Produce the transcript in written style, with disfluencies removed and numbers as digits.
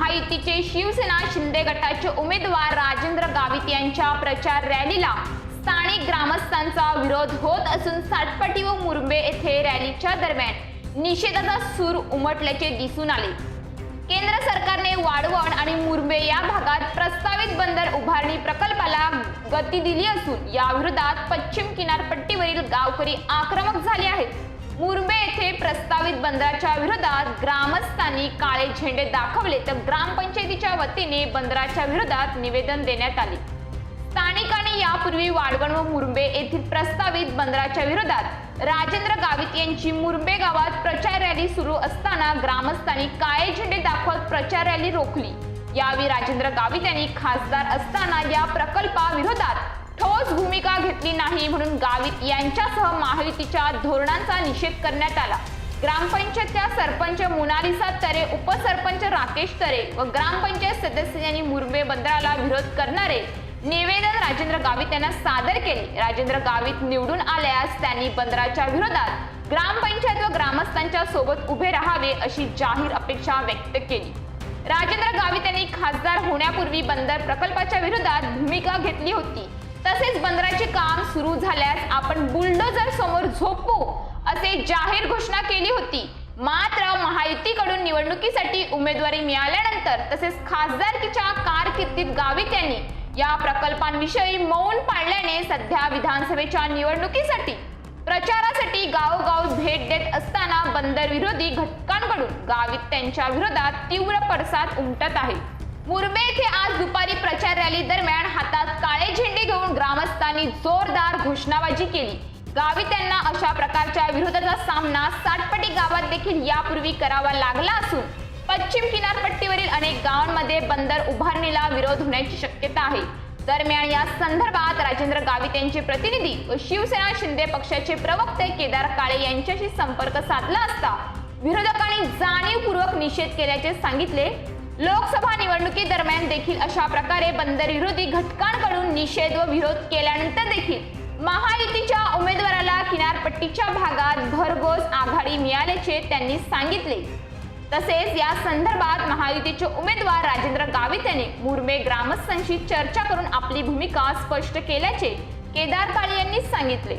महायुतीचे शिवसेना शिंदे गटाचे उमेदवार राजेंद्र गावित यांच्या प्रचार रॅलीला स्थानिक ग्रामस्थांचा विरोध होत असून साटपाटी व मुरंबे येथे रॅलीच्या दरम्यान निषेधाचा सूर उमटल्याचे दिसून आले। केंद्र सरकारने वाढवण आणि मुरंबे या भागात प्रस्तावित बंदर उभारणी प्रकल्पाला गती दिली असून या विरोधात पश्चिम किनारपट्टीवरील गावकरी आक्रमक झाले आहेत। मुरंबे येथे प्रस्तावित बंदराच्या विरोधात ग्रामस्थांनी काळे झेंडे दाखवले तर ग्रामपंचायतीच्या वतीने बंदराच्या विरोधात निवेदन देण्यात आले। स्थानिकांनी यापूर्वी वाढवण व मुरंबे येथील प्रस्तावित बंदराच्या विरोधात राजेंद्र गावित यांची मुरंबे गावात प्रचार रॅली सुरू असताना ग्रामस्थांनी काळे झेंडे दाखवत प्रचार रॅली रोखली। यावेळी राजेंद्र गावित यांनी खासदार असताना या प्रकल्पाविरोधात ठोस भूमिका घेतली नाही म्हणून गावित यांच्यासह महायुतीच्या धोरणांचा निषेध करण्यात आला। ग्रामपंचायतच्या सरपंच मोनालिसा तरे, उपसरपंच राकेश तरे व ग्रामपंचायत सदस्यांनी मुरंबे बंदराला विरोध करणारे निवेदन राजेंद्र गावित यांना सादर केले। राजेंद्र गावित निवडून आल्यास त्यांनी बंदराच्या विरोधात ग्रामपंचायत व ग्रामस्थांच्या सोबत उभे राहावे अशी जाहीर अपेक्षा व्यक्त केली। राजेंद्र गावित यांनी खासदार होण्यापूर्वी बंदर प्रकल्पाच्या विरोधात भूमिका घेतली होती। तसेच बंदराचे काम सुरू झाल्यास आपण बुलडोझर समोर झोपू असे जाहीर घोषणा केली होती। मात्र महायुतीकडून निवडणुकीसाठी उमेदवारी मिळाल्यानंतर तसेच खासदारकीच्या कारकिर्दीत गावित यांनी या प्रकल्पांविषयी मौन पाळल्याने सध्या विधानसभेच्या निवडणुकीसाठी प्रचारासाठी गावोगाव भेट देत असताना बंदर विरोधी घटकांकडून गावित त्यांच्या विरोधात तीव्र पडसाद उमटत आहे। मुरंबे येथे आज दुपारी प्रचार रॅली दरम्यान हातात काळे झेंडे घेऊन ग्रामस्थांनी जोरदार घोषणाबाजी केली। गावित यांना अशा प्रकारच्या विरोधाचा सामना साटपाटी गावात देखील यापूर्वी करावा लागला असून पश्चिम किनारपट्टीवरील अनेक गावांमध्ये बंदर उभारणीला विरोध होण्याची शक्यता आहे। दरम्यान या संदर्भात राजेंद्र गावित यांचे प्रतिनिधी व शिवसेना शिंदे पक्षाचे प्रवक्ते केदार काळे यांच्याशी संपर्क साधला असता विरोधकांनी जाणीवपूर्वक निषेध केल्याचे सांगितले। लोकसभा निवडणुकीदरम्यान देखील अशा प्रकारे बंदर विरोधी घटकांकडून निषेध व विरोध केल्यानंतर देखील महायुतीच्या उमेदवाराला किनारपट्टीच्या भागात भरघोस आघाडी मिळाल्याचे त्यांनी सांगितले। तसेच या संदर्भात महायुतीचे उमेदवार राजेंद्र गावित यांनी मुरंबे ग्रामस्थांशी चर्चा करून आपली भूमिका स्पष्ट केल्याचे केदार काळे यांनी सांगितले।